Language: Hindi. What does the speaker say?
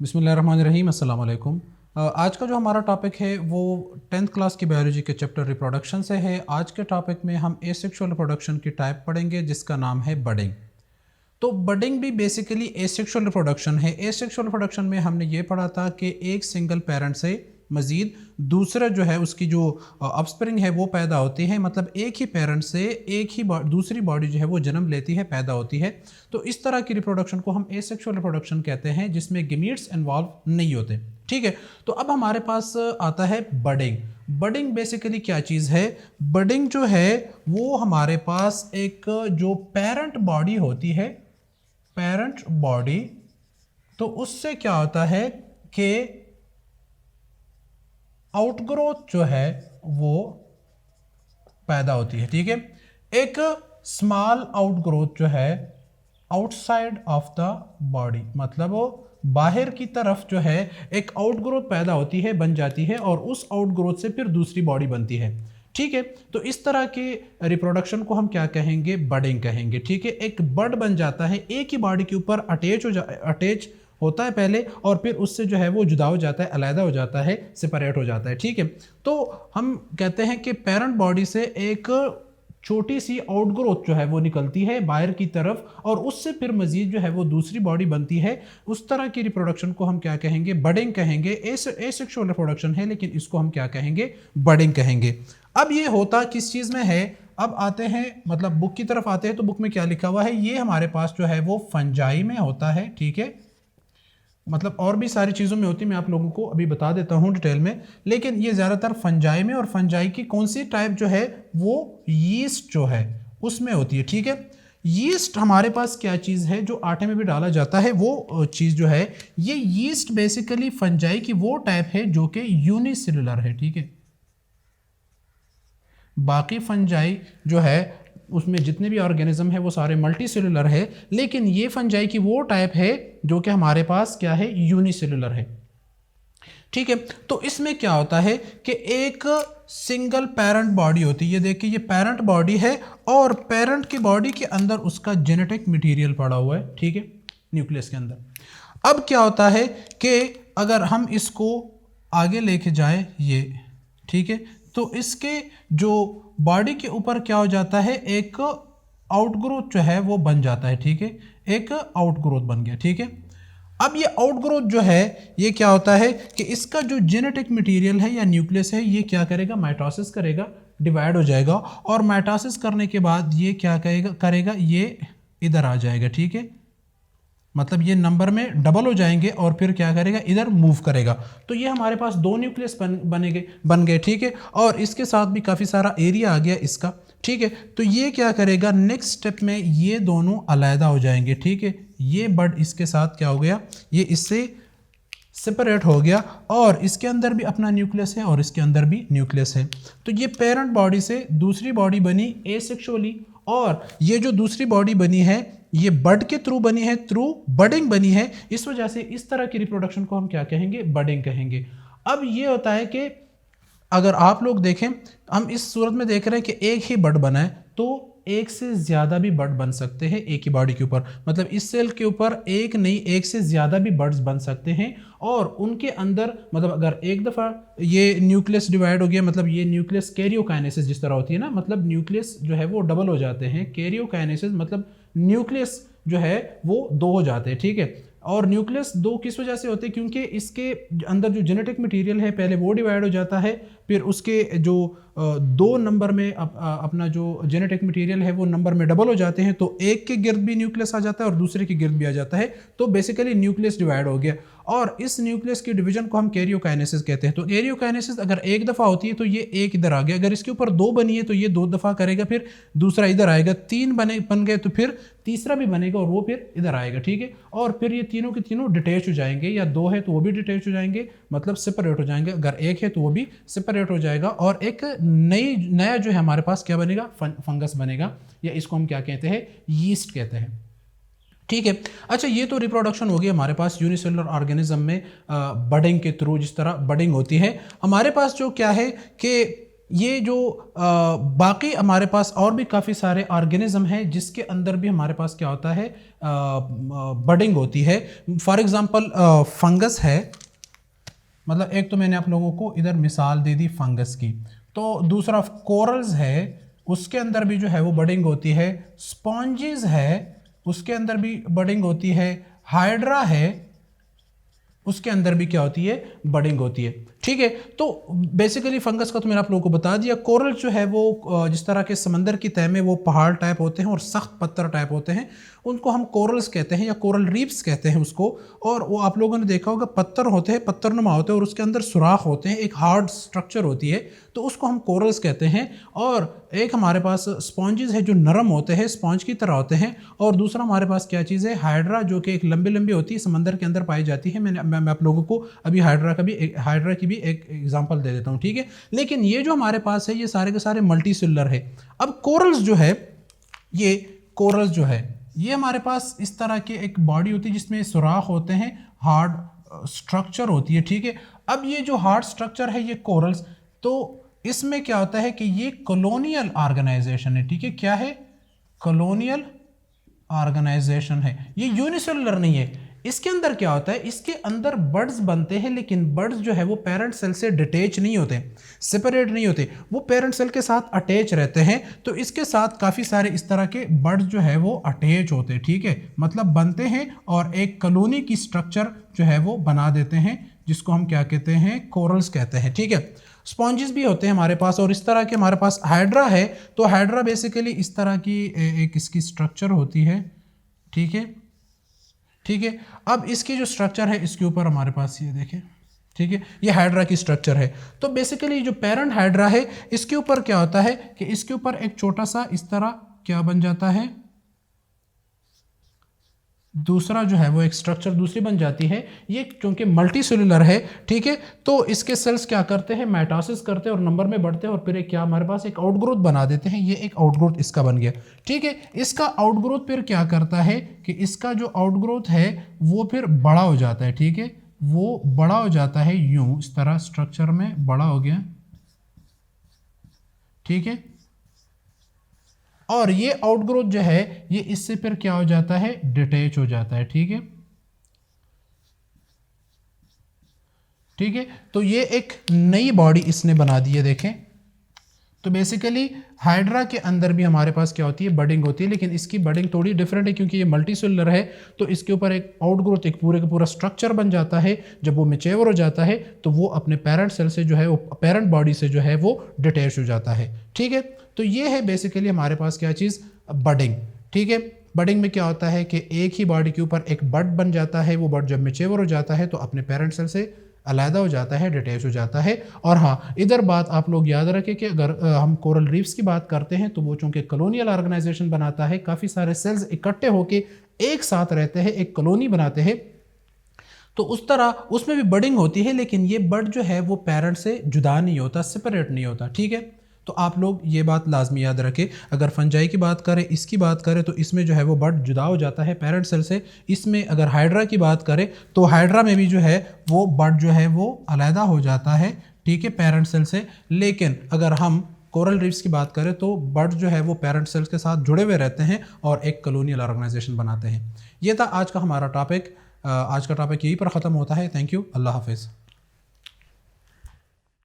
बिस्मिल्लाहिर्रहमानिर्रहीम, अस्सलाम वालेकुम। आज का जो हमारा टॉपिक है वो 10th क्लास की बायोलॉजी के चैप्टर रिप्रोडक्शन से है। आज के टॉपिक में हम एसेक्सुअल रिप्रोडक्शन की टाइप पढ़ेंगे जिसका नाम है बडिंग। तो बडिंग भी बेसिकली एसेक्सुअल रिप्रोडक्शन है। एसेक्सुअल रिप्रोडक्शन में हमने ये पढ़ा था कि एक सिंगल पेरेंट से मज़ीद दूसरा जो है उसकी जो ऑफस्प्रिंग है वो पैदा होती है, मतलब एक ही पेरेंट से एक ही दूसरी बॉडी जो है वो जन्म लेती है, पैदा होती है। तो इस तरह की रिप्रोडक्शन को हम एसेक्सुअल रिप्रोडक्शन कहते हैं जिसमें गेमीट्स इन्वॉल्व नहीं होते। ठीक है, तो अब हमारे पास आता है बडिंग। बडिंग बेसिकली क्या चीज़ है? बडिंग जो है वो हमारे पास एक जो पेरेंट बॉडी होती है, पेरेंट बॉडी, तो उससे क्या होता है कि आउटग्रोथ जो है वो पैदा होती है। ठीक है, एक स्मॉल आउटग्रोथ जो है आउटसाइड ऑफ द बॉडी, मतलब वो बाहर की तरफ जो है एक आउटग्रोथ पैदा होती है, बन जाती है, और उस आउटग्रोथ से फिर दूसरी बॉडी बनती है। ठीक है, तो इस तरह के रिप्रोडक्शन को हम क्या कहेंगे? बडिंग कहेंगे। ठीक है, एक बड बन जाता है, एक ही बॉडी के ऊपर अटैच होता है पहले, और फिर उससे जो है वो जुदा हो जाता है, अलहदा हो जाता है, सेपरेट हो जाता है। ठीक है, तो हम कहते हैं कि पेरेंट बॉडी से एक छोटी सी आउटग्रोथ जो है वो निकलती है बाहर की तरफ, और उससे फिर मजीद जो है वो दूसरी बॉडी बनती है। उस तरह की रिप्रोडक्शन को हम क्या कहेंगे? बडिंग कहेंगे। एसेक्सुअल रिप्रोडक्शन है लेकिन इसको हम क्या कहेंगे? बडिंग कहेंगे। अब ये होता किस चीज़ में है? अब आते हैं, मतलब बुक की तरफ आते हैं, तो बुक में क्या लिखा हुआ है? ये हमारे पास जो है वो फंजाई में होता है। ठीक है, मतलब और भी सारी चीज़ों में होती है, मैं आप लोगों को अभी बता देता हूँ डिटेल में, लेकिन ये ज़्यादातर फंजाई में, और फंजाई की कौन सी टाइप जो है वो यीस्ट जो है उसमें होती है। ठीक है, यीस्ट हमारे पास क्या चीज़ है जो आटे में भी डाला जाता है? वो चीज़ जो है, ये यीस्ट बेसिकली फंजाई की वो टाइप है जो कि यूनिसेलुलर है। ठीक है, बाकी फंजाई जो है उसमें जितने भी ऑर्गेनिज्म है वो सारे मल्टी सेलुलर है, लेकिन ये फंजाई की वो टाइप है जो कि हमारे पास क्या है? यूनिसेलुलर है। ठीक है, तो इसमें क्या होता है कि एक सिंगल पेरेंट बॉडी होती है। ये देखिए, ये पेरेंट बॉडी है, और पेरेंट की बॉडी के अंदर उसका जेनेटिक मटेरियल पड़ा हुआ है। ठीक है, न्यूक्लियस के अंदर। अब क्या होता है कि अगर हम इसको आगे लेके जाए ये, ठीक है, तो इसके जो बॉडी के ऊपर क्या हो जाता है? एक आउटग्रोथ जो है वो बन जाता है। ठीक है, एक आउटग्रोथ बन गया। ठीक है, अब ये आउटग्रोथ जो है ये क्या होता है कि इसका जो जेनेटिक मटेरियल है या न्यूक्लियस है ये क्या करेगा? माइटोसिस करेगा, डिवाइड हो जाएगा, और माइटोसिस करने के बाद ये क्या करेगा? ये इधर आ जाएगा। ठीक है, मतलब ये नंबर में डबल हो जाएंगे, और फिर क्या करेगा? इधर मूव करेगा। तो ये हमारे पास दो न्यूक्लियस बन गए। ठीक है, और इसके साथ भी काफ़ी सारा एरिया आ गया इसका। ठीक है, तो ये क्या करेगा? नेक्स्ट स्टेप में ये दोनों अलहदा हो जाएंगे। ठीक है, ये बड इसके साथ क्या हो गया? ये इससे सेपरेट हो गया, और इसके अंदर भी अपना न्यूक्लियस है और इसके अंदर भी न्यूक्लियस है। तो ये पेरेंट बॉडी से दूसरी बॉडी बनी एसेक्सुअली, और ये जो दूसरी बॉडी बनी है ये बड के थ्रू बनी है, थ्रू बडिंग बनी है। इस वजह से इस तरह की रिप्रोडक्शन को हम क्या कहेंगे? बडिंग कहेंगे। अब ये होता है कि अगर आप लोग देखें, हम इस सूरत में देख रहे हैं कि एक ही बड बना है, तो एक से ज़्यादा भी बड बन सकते हैं एक ही बॉडी के ऊपर, मतलब इस सेल के ऊपर एक नहीं, एक से ज़्यादा भी बड्स बन सकते हैं, और उनके अंदर, मतलब अगर एक दफ़ा ये न्यूक्लियस डिवाइड हो गया, मतलब ये न्यूक्लियस कैरियोकाइनेसिस जिस तरह होती है ना, मतलब न्यूक्लियस जो है वो डबल हो जाते हैं, कैरियोकाइनेसिस मतलब न्यूक्लियस जो है वो दो हो जाते हैं। ठीक है, और न्यूक्लियस दो किस वजह से होते हैं? क्योंकि इसके अंदर जो जेनेटिक मटेरियल है पहले वो डिवाइड हो जाता है, फिर उसके जो दो नंबर में अपना जो जेनेटिक मटेरियल है वो नंबर में डबल हो जाते हैं, तो एक के गिर्द भी न्यूक्लियस आ जाता है और दूसरे के गिर्द भी आ जाता है, तो बेसिकली न्यूक्लियस डिवाइड हो गया। और इस न्यूक्लियस की डिवीजन को हम कैरियोकाइनेसिस कहते हैं। तो कैरियोकाइनेसिस अगर एक दफ़ा होती है तो ये एक इधर आ गया, अगर इसके ऊपर दो बनी है तो ये दो दफ़ा करेगा, फिर दूसरा इधर आएगा, तीन बन गए तो फिर तीसरा भी बनेगा और वो फिर इधर आएगा। ठीक है, और फिर ये तीनों के तीनों डिटैच हो जाएंगे, या दो है तो वो भी डिटैच हो जाएंगे, मतलब सेपरेट हो जाएंगे, अगर एक है तो वो भी सेपरेट हो जाएगा, और एक नया जो है हमारे पास क्या बनेगा? फंगस बनेगा, या इसको हम क्या कहते हैं? यीस्ट कहते हैं। ठीक है, अच्छा, ये तो रिप्रोडक्शन हो गई हमारे पास यूनिसेलुलर ऑर्गेनिज्म में बडिंग के थ्रू, जिस तरह बडिंग होती है। हमारे पास जो क्या है कि ये जो बाकी हमारे पास और भी काफ़ी सारे ऑर्गेनिज्म हैं जिसके अंदर भी हमारे पास क्या होता है, बडिंग होती है। फॉर एग्जांपल फंगस है, मतलब एक तो मैंने आप लोगों को इधर मिसाल दे दी फंगस की, तो दूसरा कोरल्स है, उसके अंदर भी जो है वो बडिंग होती है। स्पॉन्जेस है, उसके अंदर भी बडिंग होती है। हाइड्रा है, उसके अंदर भी क्या होती है, बडिंग होती है। ठीक है, तो बेसिकली फंगस का तो मैंने आप लोगों को बता दिया। कोरल जो है वो जिस तरह के समंदर की तह में वो पहाड़ टाइप होते हैं और सख्त पत्थर टाइप होते हैं, उनको हम कोरल्स कहते हैं या कोरल रीफ्स कहते हैं उसको। और वो आप लोगों ने देखा होगा पत्थर होते हैं, पत्थरनुमा होते हैं और उसके अंदर सुराख होते हैं, एक हार्ड स्ट्रक्चर होती है, तो उसको हम कोरल्स कहते हैं। और एक हमारे पास स्पॉन्जेस है जो नरम होते हैं, स्पॉन्ज की तरह होते हैं। और दूसरा हमारे पास क्या चीज़ है, हाइड्रा, जो कि एक लंबी लंबी होती है, समंदर के अंदर पाई जाती है। मैं आप लोगों को अभी हाइड्रा की भी एक एग्जांपल दे देता हूँ। ठीक है, लेकिन ये जो हमारे पास है ये सारे के सारे मल्टी सेलुलर है। अब कोरल्स जो है, ये कोरल्स जो है ये हमारे पास इस तरह की एक बॉडी होती है जिसमें सुराख होते हैं, हार्ड स्ट्रक्चर होती है। ठीक है, अब ये जो हार्ड स्ट्रक्चर है ये कोरल्स, तो इसमें क्या होता है कि ये कॉलोनियल ऑर्गेनाइजेशन है। ठीक है, क्या है, कॉलोनियल ऑर्गेनाइजेशन है, ये यूनिसेलुलर नहीं है। इसके अंदर क्या होता है, इसके अंदर बर्ड्स बनते हैं, लेकिन बर्ड्स जो है वो पेरेंट सेल से डिटेच नहीं होते, सेपरेट नहीं होते, वो पेरेंट सेल के साथ अटैच रहते हैं। तो इसके साथ काफ़ी सारे इस तरह के बर्ड्स जो है वो अटैच होते हैं। ठीक है, मतलब बनते हैं और एक कॉलोनी की स्ट्रक्चर जो है वो बना देते हैं, जिसको हम क्या कहते हैं, कोरल्स कहते हैं। ठीक है, स्पॉन्जेस भी होते हैं हमारे पास, और इस तरह के हमारे पास हाइड्रा है। तो हाइड्रा बेसिकली इस तरह की एक इसकी स्ट्रक्चर होती है। ठीक है, ठीक है, अब इसकी जो स्ट्रक्चर है इसके ऊपर हमारे पास ये देखें। ठीक है, ये हाइड्रा की स्ट्रक्चर है। तो बेसिकली जो पेरेंट हाइड्रा है इसके ऊपर क्या होता है कि इसके ऊपर एक छोटा सा इस तरह क्या बन जाता है, दूसरा जो है वो एक स्ट्रक्चर दूसरी बन जाती है। ये क्योंकि मल्टी सेलुलर है, ठीक है, तो इसके सेल्स क्या करते हैं, माइटोसिस करते हैं और नंबर में बढ़ते हैं और फिर एक क्या हमारे पास एक आउटग्रोथ बना देते हैं। ये एक आउटग्रोथ इसका बन गया। ठीक है, इसका आउटग्रोथ फिर क्या करता है कि इसका जो आउटग्रोथ है वो फिर बड़ा हो जाता है। ठीक है, वो बड़ा हो जाता है यूं, इस तरह स्ट्रक्चर में बड़ा हो गया। ठीक है, और ये आउटग्रोथ जो है ये इससे फिर क्या हो जाता है, डिटैच हो जाता है। ठीक है, ठीक है, तो ये एक नई बॉडी इसने बना दी है। देखें, तो बेसिकली हाइड्रा के अंदर भी हमारे पास क्या होती है, बडिंग होती है, लेकिन इसकी बडिंग थोड़ी डिफरेंट है क्योंकि ये मल्टी सेलुलर है। तो इसके ऊपर एक आउटग्रोथ, एक पूरे का पूरा स्ट्रक्चर बन जाता है। जब वो मैच्योर हो जाता है तो वो अपने पेरेंट सेल से जो है वो पेरेंट बॉडी से जो है वो डिटैच हो जाता है। ठीक है, तो ये है बेसिकली हमारे पास क्या चीज़, बडिंग। ठीक है, बडिंग में क्या होता है कि एक ही बॉडी के ऊपर एक बड बन जाता है। वो बड जब मैच्योर हो जाता है तो अपने पेरेंट सेल से अलहदा हो जाता है, डिटैच हो जाता है। और हाँ, इधर बात आप लोग याद रखें कि अगर हम कोरल रीफ्स की बात करते हैं तो वो चूंकि कॉलोनियल ऑर्गेनाइजेशन बनाता है, काफ़ी सारे सेल्स इकट्ठे होकर एक साथ रहते हैं, एक कॉलोनी बनाते हैं, तो उस तरह उसमें भी बडिंग होती है, लेकिन ये बड जो है वो पेरेंट से जुदा नहीं होता, सेपरेट नहीं होता। ठीक है, तो आप लोग ये बात लाजमी याद रखें। अगर फंजाई की बात करें, इसकी बात करें, तो इसमें जो है वो बड जुदा हो जाता है पेरेंट सेल से। इसमें अगर हाइड्रा की बात करें तो हाइड्रा में भी जो है वो बड जो है वो अलहदा हो जाता है, ठीक है, पेरेंट सेल से। लेकिन अगर हम कोरल रीफ्स की बात करें तो बर्ड जो है वो पेरेंट सेल्स के साथ जुड़े हुए रहते हैं और एक कॉलोनियल ऑर्गेनाइजेशन बनाते हैं। ये था आज का हमारा टॉपिक। आज का टॉपिक यहीं पर ख़त्म होता है। थैंक यू, अल्लाह हाफिज़।